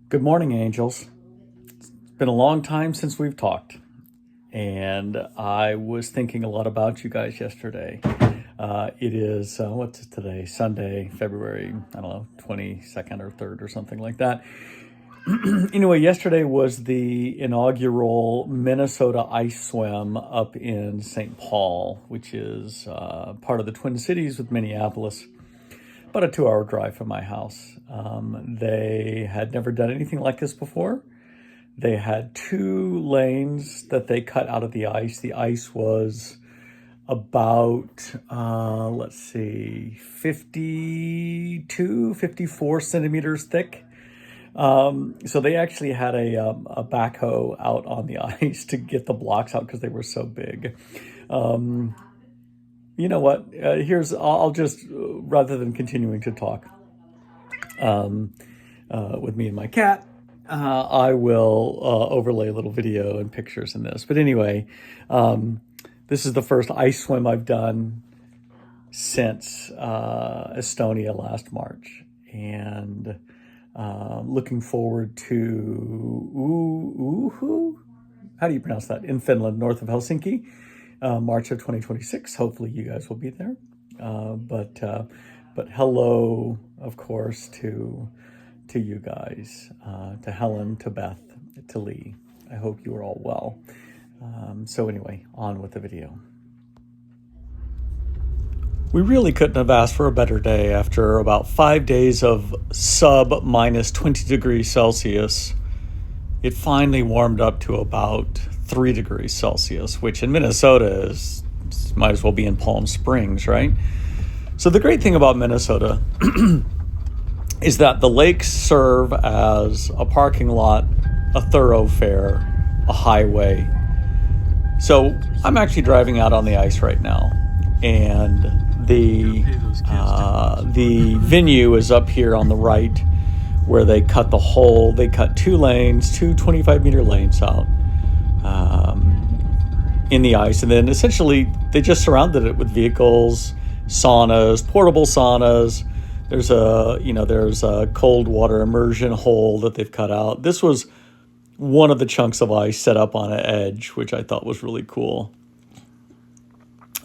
Good morning, angels. It's been a long time since we've talked, and I was thinking a lot about you guys yesterday. It is, what's today? Sunday, February, 22nd or 3rd or something like that. Anyway, yesterday was the inaugural Minnesota Ice Swim up in St. Paul, which is part of the Twin Cities with Minneapolis. About a 2-hour drive from my house. They had never done anything like this before. They had 2 lanes that they cut out of the ice. The ice was about, 54 centimeters thick. So they actually had a backhoe out on the ice to get the blocks out because they were so big. You know what? I'll just, rather than continuing to talk with me and my cat, I will overlay a little video and pictures in this. But anyway, this is the first ice swim I've done since Estonia last March. And looking forward to Uhu? How do you pronounce that? In Finland, north of Helsinki. March of 2026. Hopefully you guys will be there. But hello, of course, to you guys, to Helen, to Beth, to Lee. I hope you are all well. So anyway, on with the video. We really couldn't have asked for a better day after about 5 days of sub minus 20 degrees Celsius. It finally warmed up to about 3 degrees Celsius, which in Minnesota might as well be in Palm Springs, right? So the great thing about Minnesota is that the lakes serve as a parking lot, a thoroughfare, a highway. So I'm actually driving out on the ice right now, and the venue is up here on the right, where they cut 2 lanes, 2 25-meter lanes out in the ice. And then essentially they just surrounded it with vehicles, saunas, portable saunas. There's a cold water immersion hole that they've cut out. This was one of the chunks of ice set up on an edge, which I thought was really cool.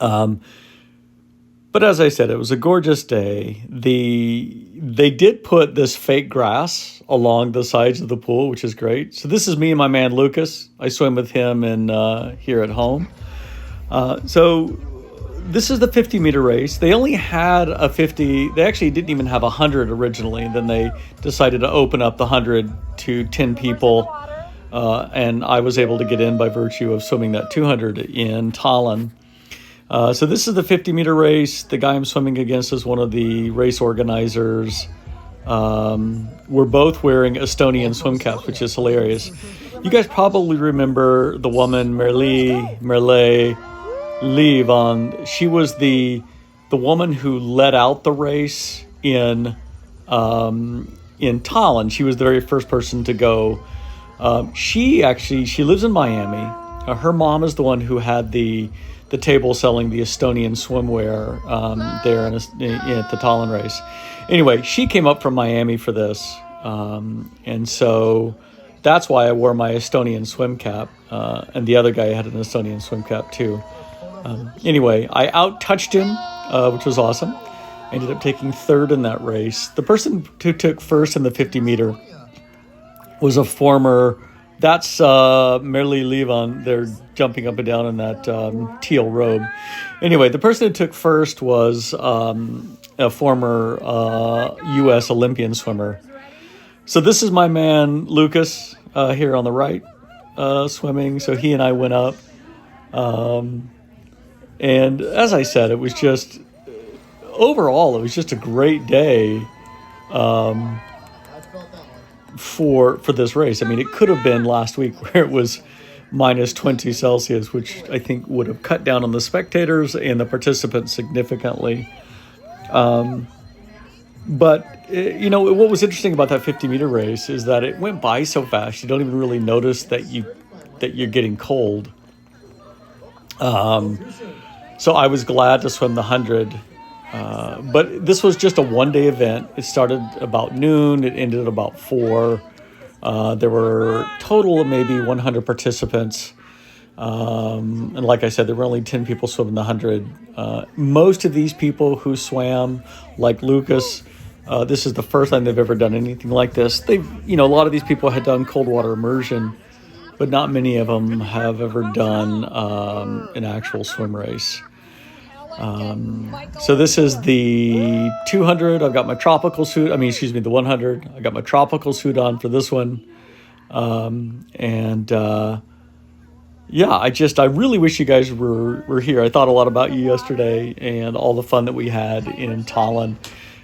But as I said, it was a gorgeous day. They did put this fake grass along the sides of the pool, which is great. So this is me and my man Lucas. I swim with him here at home. So this is the 50-meter race. They only had a 50. They actually didn't even have 100 originally. Then they decided to open up the 100 to 10 people. And I was able to get in by virtue of swimming that 200 in Tallinn. So this is the 50-meter race. The guy I'm swimming against is one of the race organizers. We're both wearing Estonian swim caps, which is hilarious. You guys probably remember the woman Merle Levan. She was the woman who led out the race in Tallinn. She was the very first person to go. She lives in Miami. Her mom is the one who had the table selling the Estonian swimwear there at the Tallinn race. Anyway, she came up from Miami for this, and so that's why I wore my Estonian swim cap, and the other guy had an Estonian swim cap too. Anyway, I out-touched him, which was awesome. I ended up taking 3rd in that race. The person who took 1st in the 50-meter was a former... That's Merle Levan. They're jumping up and down in that teal robe. Anyway, the person who took 1st was a former U.S. Olympian swimmer. So this is my man Lucas here on the right swimming. So he and I went up. And as I said, it was just... Overall, it was just a great day. For this race. I mean, it could have been last week where it was minus 20 Celsius, which I think would have cut down on the spectators and the participants significantly. But, what was interesting about that 50-meter race is that it went by so fast, you don't even really notice that you're getting cold. So I was glad to swim the 100. But this was just a one-day event. It started about noon. It ended at about 4. There were total of maybe 100 participants. And like I said, there were only 10 people swimming the 100. Most of these people who swam, like Lucas, this is the first time they've ever done anything like this. A lot of these people had done cold water immersion, but not many of them have ever done an actual swim race. So this is the 200. I've got my tropical suit. The 100. I got my tropical suit on for this one. I really wish you guys were here. I thought a lot about you yesterday and all the fun that we had in Tallinn.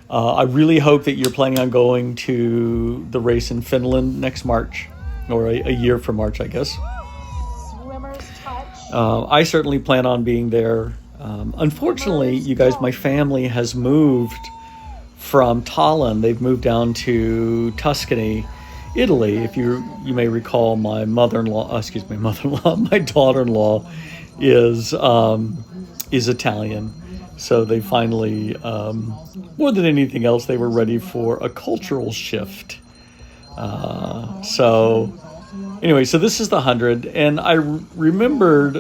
I really hope that you're planning on going to the race in Finland next March, or a year from March, I guess. I certainly plan on being there. Unfortunately, you guys, my family has moved from Tallinn. They've moved down to Tuscany, Italy. If you may recall, my my daughter-in-law is Italian. So they finally, more than anything else, they were ready for a cultural shift. So this is the 100, and I remembered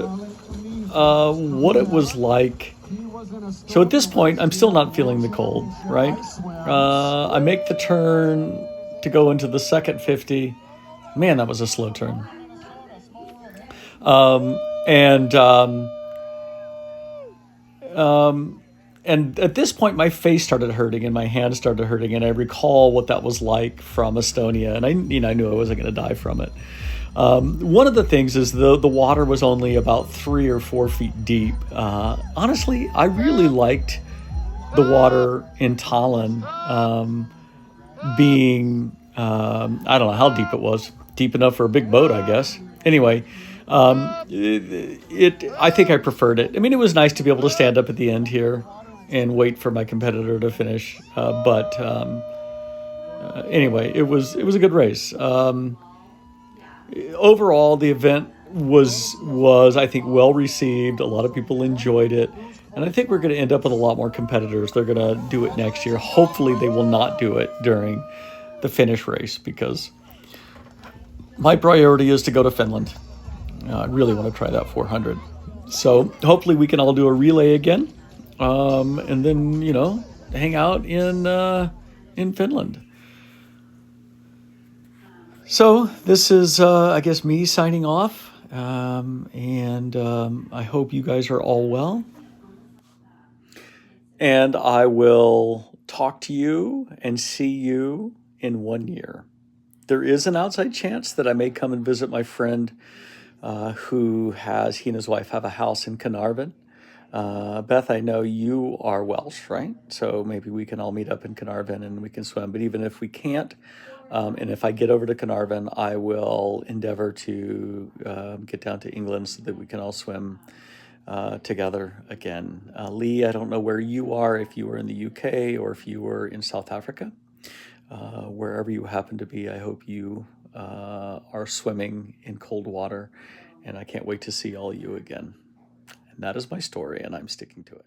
what it was like. So at this point, I'm still not feeling the cold, right? I make the turn to go into the second 50. Man, that was a slow turn. And at this point, my face started hurting and my hands started hurting, and I recall what that was like from Estonia, and I knew I wasn't going to die from it. One of the things is the water was only about 3 or 4 feet deep. Honestly, I really liked the water in Tallinn being, I don't know how deep it was. Deep enough for a big boat, I guess. Anyway, I think I preferred it. It was nice to be able to stand up at the end here and wait for my competitor to finish. Anyway, it was a good race. Overall, the event was I think well received. A lot of people enjoyed it, and I think we're going to end up with a lot more competitors. They're going to do it next year. Hopefully, they will not do it during the finish race, because my priority is to go to Finland. I really want to try that 400. So hopefully we can all do a relay again, and then hang out in Finland. So this is, I guess, me signing off, and I hope you guys are all well. And I will talk to you and see you in 1 year. There is an outside chance that I may come and visit my friend he and his wife have a house in Carnarvon. Beth, I know you are Welsh, right? So maybe we can all meet up in Carnarvon and we can swim. But even if we can't, and if I get over to Carnarvon, I will endeavor to get down to England so that we can all swim together again. Lee, I don't know where you are, if you were in the UK or if you were in South Africa. Wherever you happen to be, I hope you are swimming in cold water, and I can't wait to see all you again. And that is my story, and I'm sticking to it.